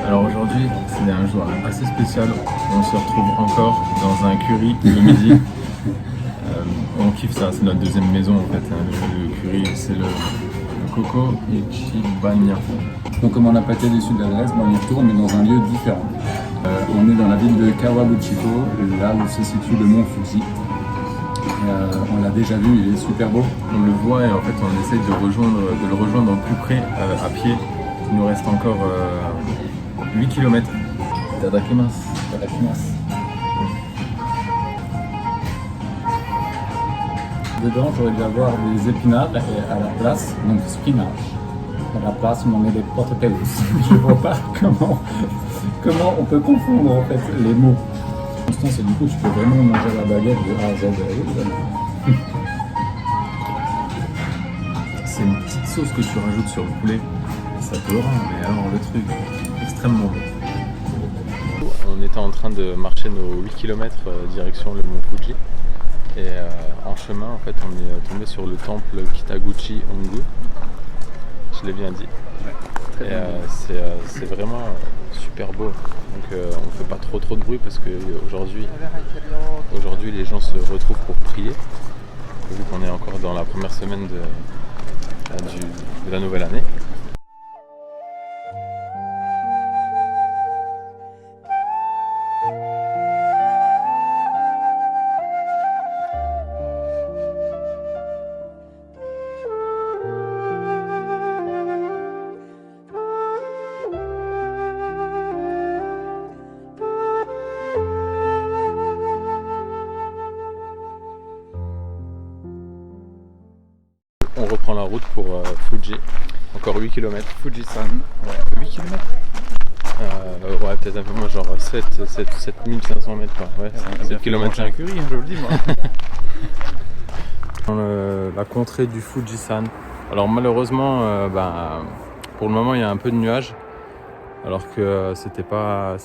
Alors aujourd'hui, c'est un jour assez spécial. On se retrouve encore dans un curry le midi. On kiffe ça, c'est notre deuxième maison en fait. Le curry, c'est le Coco Ichibanya. Donc comme on n'a pas été déçu de l'adresse, on y retourne mais dans un lieu différent. On est dans la ville de Kawaguchiko, là où se situe le mont Fuji. On l'a déjà vu, il est super beau. On le voit et en fait on essaye de le rejoindre au plus près à pied. Il nous reste encore 8 km. Tadakimasu. Dedans, j'aurais dû avoir des épinards et à la place, donc spinach. À la place, on en met des portobellos. Je vois pas comment on peut confondre en fait les mots. L'instant, c'est du coup, tu peux vraiment manger la baguette de A à Z. C'est une petite sauce que tu rajoutes sur le poulet. Ça te rend, mais alors le truc extrêmement bon. On était en train de marcher nos 8 km direction le mont Fuji. Et en chemin, en fait, on est tombé sur le temple Kitaguchi Ongu. Je l'ai bien dit. Ouais, et c'est vraiment super beau. Donc on ne fait pas trop de bruit parce que aujourd'hui les gens se retrouvent pour prier. Vu qu'on est encore dans la première semaine de la nouvelle année. On reprend la route pour Fuji, encore 8 km. Fujisan, ouais. 8 km ouais, peut-être un peu moins, genre 7500 mètres quoi. Ouais, 7 km. Un curry, je vous le dis moi. Dans la contrée du Fujisan. Alors malheureusement, pour le moment il y a un peu de nuages, alors que c'était pas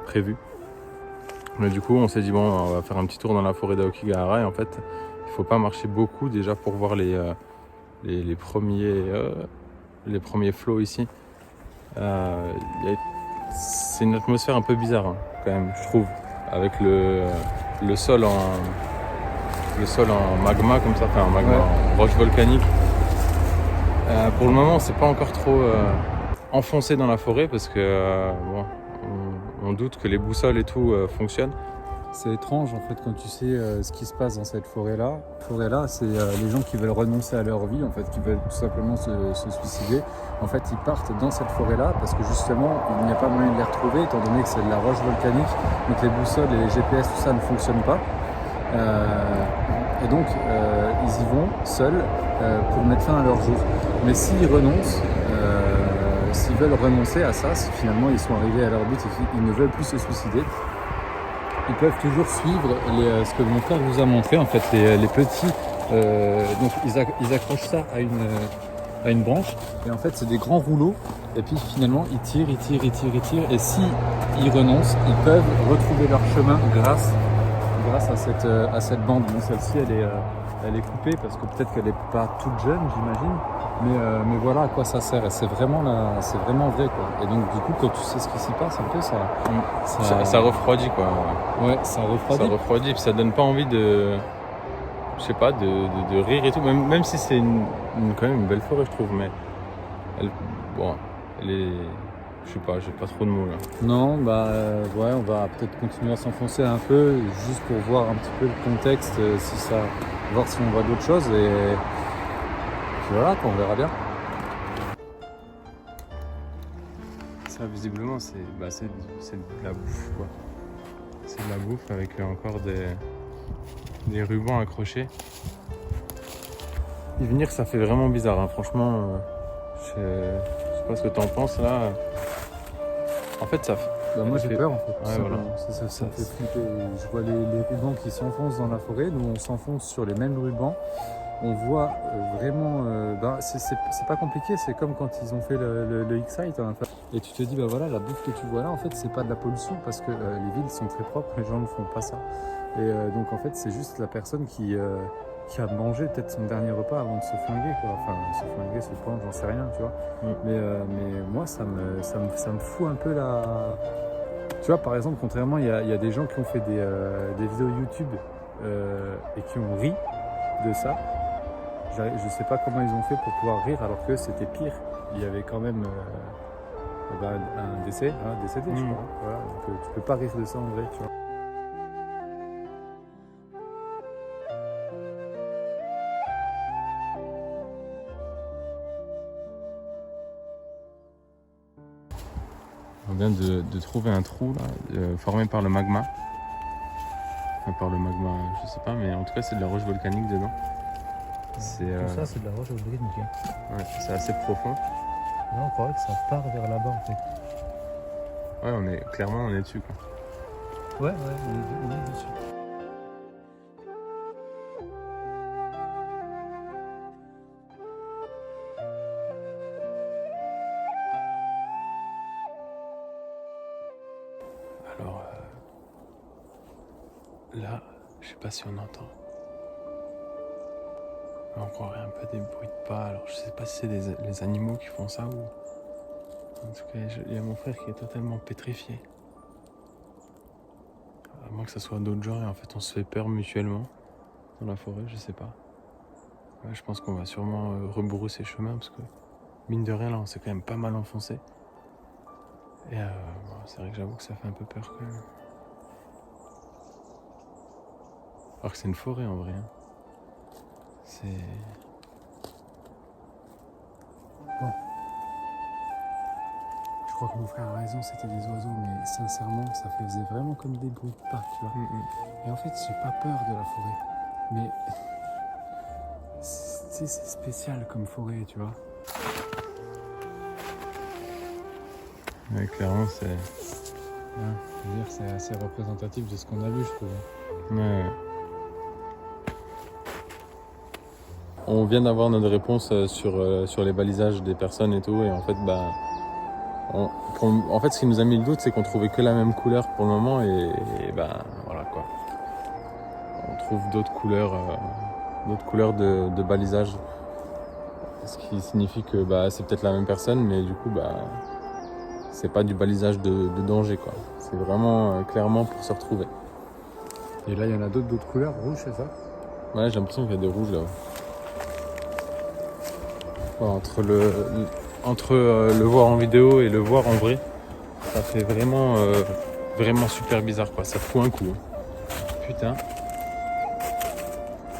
prévu. Mais du coup on s'est dit bon, on va faire un petit tour dans la forêt d'Aokigahara et en fait il faut pas marcher beaucoup déjà pour voir les premiers flots ici. C'est une atmosphère un peu bizarre hein, quand même, je trouve, avec le sol en magma comme ça, enfin en magma, en roche volcanique. Pour le moment c'est pas encore trop enfoncé dans la forêt parce que on doute que les boussoles et tout fonctionnent. C'est étrange en fait quand tu sais ce qui se passe dans cette forêt-là. C'est les gens qui veulent renoncer à leur vie, en fait, qui veulent tout simplement se suicider. En fait, ils partent dans cette forêt-là parce que justement, il n'y a pas moyen de les retrouver étant donné que c'est de la roche volcanique. Donc les boussoles et les GPS, tout ça ne fonctionne pas. Et donc, ils y vont seuls pour mettre fin à leur jour. Mais s'ils renoncent, s'ils veulent renoncer à ça, si finalement ils sont arrivés à leur but et qu'ils ne veulent plus se suicider, ils peuvent toujours suivre ce que mon frère vous a montré, en fait, les petits. Donc ils accrochent ça à une branche, et en fait c'est des grands rouleaux, et puis finalement ils tirent, et si ils renoncent, ils peuvent retrouver leur chemin grâce à cette bande. Bon, celle-ci elle est coupée parce que peut-être qu'elle n'est pas toute jeune, j'imagine. Mais voilà à quoi ça sert, et c'est vraiment vrai quoi. Et donc du coup quand tu sais ce qui s'y passe un peu, ça refroidit quoi. Ouais, ça refroidit. Puis ça donne pas envie de, je sais pas, de rire et tout, même si c'est quand même une belle forêt je trouve, mais elle est, je sais pas, j'ai pas trop de mots là. Non, ouais, on va peut-être continuer à s'enfoncer un peu juste pour voir un petit peu le contexte, voir si on voit d'autres choses, et puis voilà, on verra bien. Ça visiblement c'est de la bouffe quoi. C'est de la bouffe avec encore des rubans accrochés. Y venir ça fait vraiment bizarre hein. Franchement, je sais pas ce que t'en penses là. En fait ça moi j'ai peur en fait. Ouais, voilà. Ça me fait flipper. Je vois les rubans qui s'enfoncent dans la forêt, nous on s'enfonce sur les mêmes rubans. On voit vraiment, c'est pas compliqué, c'est comme quand ils ont fait le X-Site hein. Et tu te dis, voilà, la bouffe que tu vois là, en fait, c'est pas de la pollution parce que les villes sont très propres, les gens ne font pas ça. Et donc, en fait, c'est juste la personne qui qui a mangé peut-être son dernier repas avant de se flinguer, quoi. Enfin, se flinguer, se pendre, j'en sais rien, tu vois. Mais moi, ça me fout un peu la... Tu vois, par exemple, contrairement, il y a des gens qui ont fait des vidéos YouTube et qui ont ri de ça. Je sais pas comment ils ont fait pour pouvoir rire alors que c'était pire. Il y avait quand même un décès, décédé, je crois. Voilà, donc tu peux pas rire de ça en vrai, tu vois. On vient de trouver un trou là, formé par le magma. Enfin, par le magma, je sais pas, mais en tout cas c'est de la roche volcanique dedans. Tout ça, c'est de la roche volcanique. Ouais, c'est assez profond. Là, on croirait que ça part vers là-bas en fait. Ouais, clairement on est dessus quoi. Ouais, on est dessus. Alors là, je sais pas si on entend. On croirait un peu des bruits de pas. Alors je sais pas si c'est les animaux qui font ça ou... En tout cas, il y a mon frère qui est totalement pétrifié. À moins que ça soit d'autres gens et en fait on se fait peur mutuellement dans la forêt, je sais pas. Ouais, je pense qu'on va sûrement rebrousser chemin parce que mine de rien là on s'est quand même pas mal enfoncé. Et c'est vrai que j'avoue que ça fait un peu peur quand même. Alors que c'est une forêt en vrai. C'est... Bon. Je crois que mon frère a raison, c'était des oiseaux, mais sincèrement, ça faisait vraiment comme des bruits de pas, tu vois. Et en fait, j'ai pas peur de la forêt. Mais c'est spécial comme forêt, tu vois. Ouais, clairement, c'est... Ouais, je veux dire, c'est assez représentatif de ce qu'on a vu, je trouve. Ouais. On vient d'avoir notre réponse sur les balisages des personnes et tout, et en fait, en fait, ce qui nous a mis le doute, c'est qu'on trouvait que la même couleur pour le moment, et voilà quoi. On trouve d'autres couleurs de balisage, ce qui signifie que c'est peut-être la même personne, mais du coup, c'est pas du balisage de danger quoi. C'est vraiment clairement pour se retrouver. Et là, il y en a d'autres couleurs, rouges, c'est ça? Ouais, j'ai l'impression qu'il y a des rouges là. Entre le voir en vidéo et le voir en vrai, ça fait vraiment super bizarre quoi. Ça fout un coup. Putain.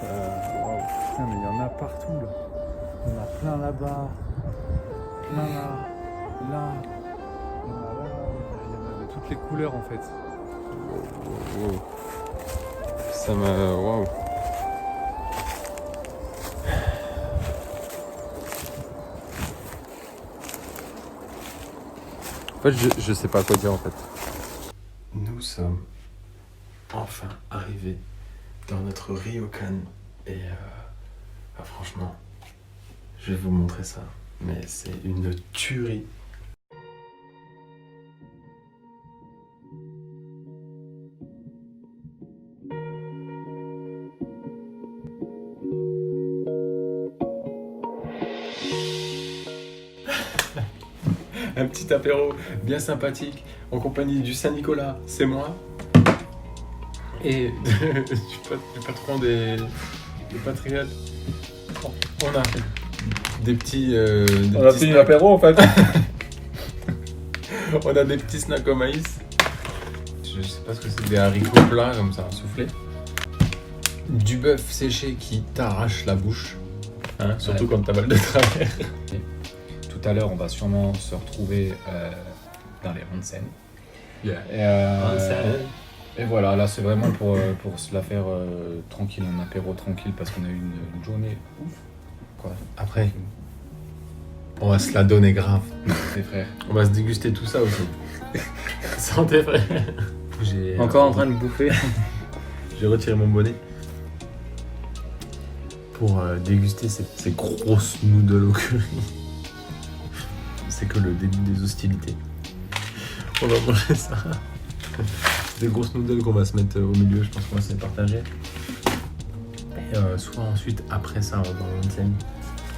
Wow. Putain, mais il y en a partout là. Il y en a plein là-bas, plein là, il y en a là, il y en a de toutes les couleurs en fait. Wow. Ça m'a... Waouh. En fait, je sais pas quoi dire en fait. Nous sommes enfin arrivés dans notre ryokan et franchement, je vais vous montrer ça, mais c'est une tuerie. Un petit apéro bien sympathique en compagnie du Saint-Nicolas, c'est moi. Et du patron des patriotes. On a des petits... On a fait un apéro en fait. On a des petits snacks au maïs. Je sais pas ce que c'est, des haricots plats comme ça, soufflés. Du bœuf séché qui t'arrache la bouche. Hein, surtout quand t'as mal de travers. Tout à l'heure, on va sûrement se retrouver dans les onsen. Yeah. Et voilà, là c'est vraiment pour se la faire tranquille, un apéro tranquille parce qu'on a eu une journée ouf. Quoi. Après, on va se la donner grave. Tes frères. On va se déguster tout ça aussi. Santé frère. Encore en train de bouffer. J'ai retiré mon bonnet. Pour déguster ces grosses noodles au curry. C'est que le début des hostilités. On va manger ça. Des grosses noodles qu'on va se mettre au milieu, je pense qu'on va se les partager. soit ensuite après ça dans l'onsen,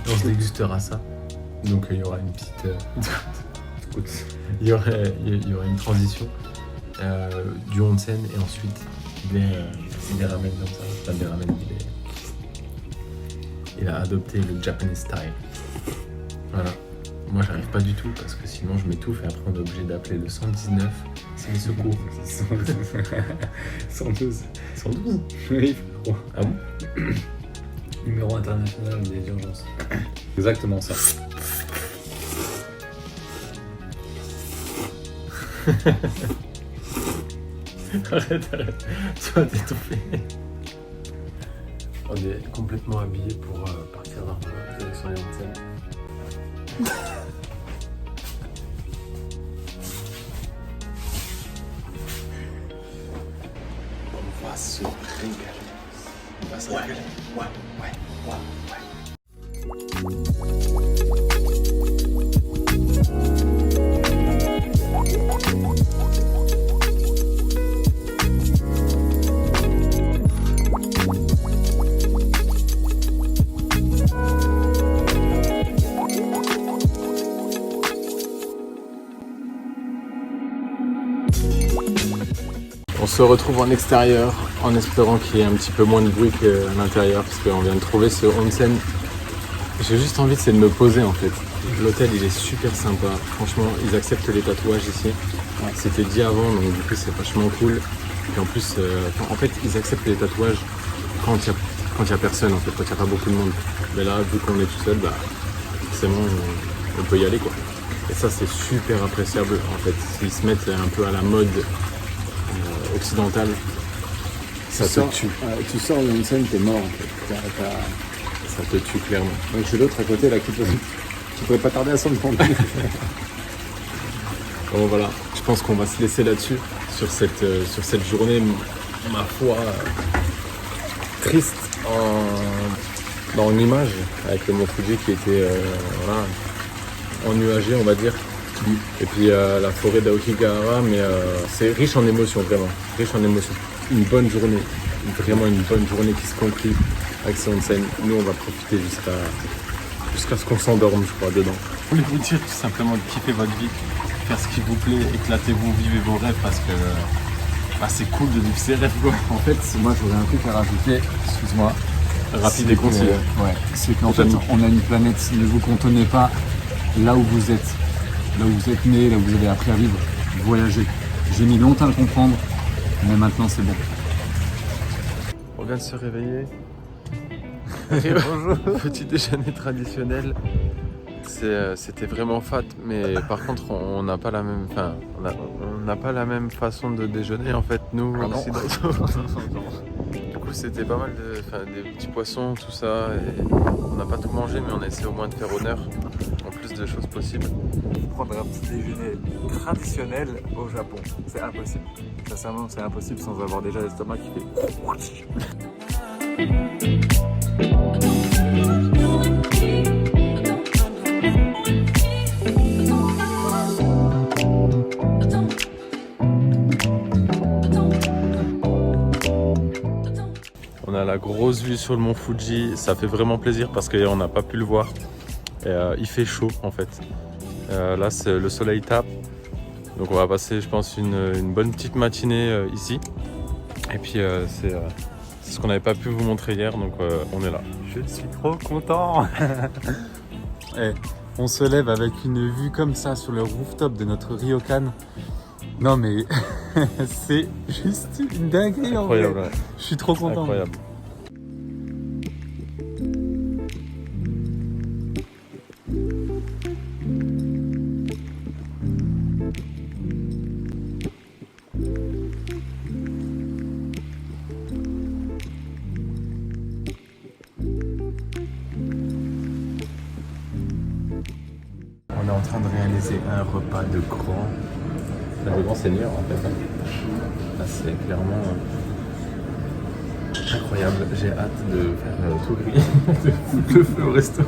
on se dégustera ça. Donc il y aura une petite il y aura une transition du onsen et ensuite des ramen comme ça. Enfin, des ramen, il a adopté le Japanese style. Voilà. Moi j'arrive pas du tout parce que sinon je m'étouffe et après on est obligé d'appeler le 119, c'est les secours. 112. 112. Oui, Ah bon? numéro international des urgences. Exactement ça. Arrête, tu vas t'étouffer. On est complètement habillés pour partir dans la direction des Onsen. On va se régaler. On va se régaler. Ouais. On se retrouve en extérieur en espérant qu'il y ait un petit peu moins de bruit qu'à l'intérieur parce qu'on vient de trouver ce onsen. J'ai juste envie de me poser en fait. L'hôtel il est super sympa, franchement ils acceptent les tatouages ici. C'était dit avant donc du coup c'est vachement cool. Et en plus en fait ils acceptent les tatouages quand il y a personne en fait, quand il n'y a pas beaucoup de monde. Mais là vu qu'on est tout seul, forcément on peut y aller quoi. Et ça c'est super appréciable en fait. S'ils se mettent un peu à la mode occidentale, ça te tue. Tu sors de l'onsen, t'es mort en fait. Ça te tue clairement. Donc j'ai l'autre à côté là qui pourrait pas tarder à s'en prendre. Bon voilà, je pense qu'on va se laisser là-dessus, sur cette journée, ma foi, triste dans l'image, avec le mont Fuji qui était ennuagé on va dire. Et puis la forêt d'Aokigahara, mais c'est riche en émotions vraiment, riche en émotions. Une bonne journée, vraiment une bonne journée qui se conclut avec ce onsen. Nous on va profiter jusqu'à ce qu'on s'endorme je crois dedans. Je voulais vous dire tout simplement de kiffer votre vie, faire ce qui vous plaît, éclatez-vous, vivez vos rêves parce que c'est cool de vivre ses rêves quoi. En fait, moi j'aurais un truc à rajouter, excuse-moi. Rapide et concis. C'est qu'en fait on a une planète, ne vous contenez pas là où vous êtes. Là où vous êtes né, là où vous avez appris à vivre, voyager. J'ai mis longtemps à le comprendre, mais maintenant c'est bon. On vient de se réveiller. Bonjour. Petit déjeuner traditionnel. C'était vraiment fat, mais par contre on n'a pas la même, on n'a pas la même façon de déjeuner en fait nous occidentaux. Du coup c'était pas mal des petits poissons, tout ça. Et on n'a pas tout mangé, mais on a essayé au moins de faire honneur en plus de choses possibles. Prendre un petit déjeuner traditionnel au Japon, c'est impossible. Sincèrement, c'est impossible sans avoir déjà l'estomac qui fait. On a la grosse vue sur le mont Fuji, ça fait vraiment plaisir parce qu'on n'a pas pu le voir. Et, il fait chaud en fait. Là le soleil tape, donc on va passer je pense une bonne petite matinée ici. Et puis c'est ce qu'on n'avait pas pu vous montrer hier, donc on est là. Je suis trop content. On se lève avec une vue comme ça sur le rooftop de notre ryokan. Non mais c'est juste une dinguerie en vrai. Incroyable. Je suis trop content. Incroyable. On est en train de réaliser un repas de grand seigneur en fait. Là c'est clairement incroyable. J'ai hâte de faire tout griller, de foutre le feu au resto.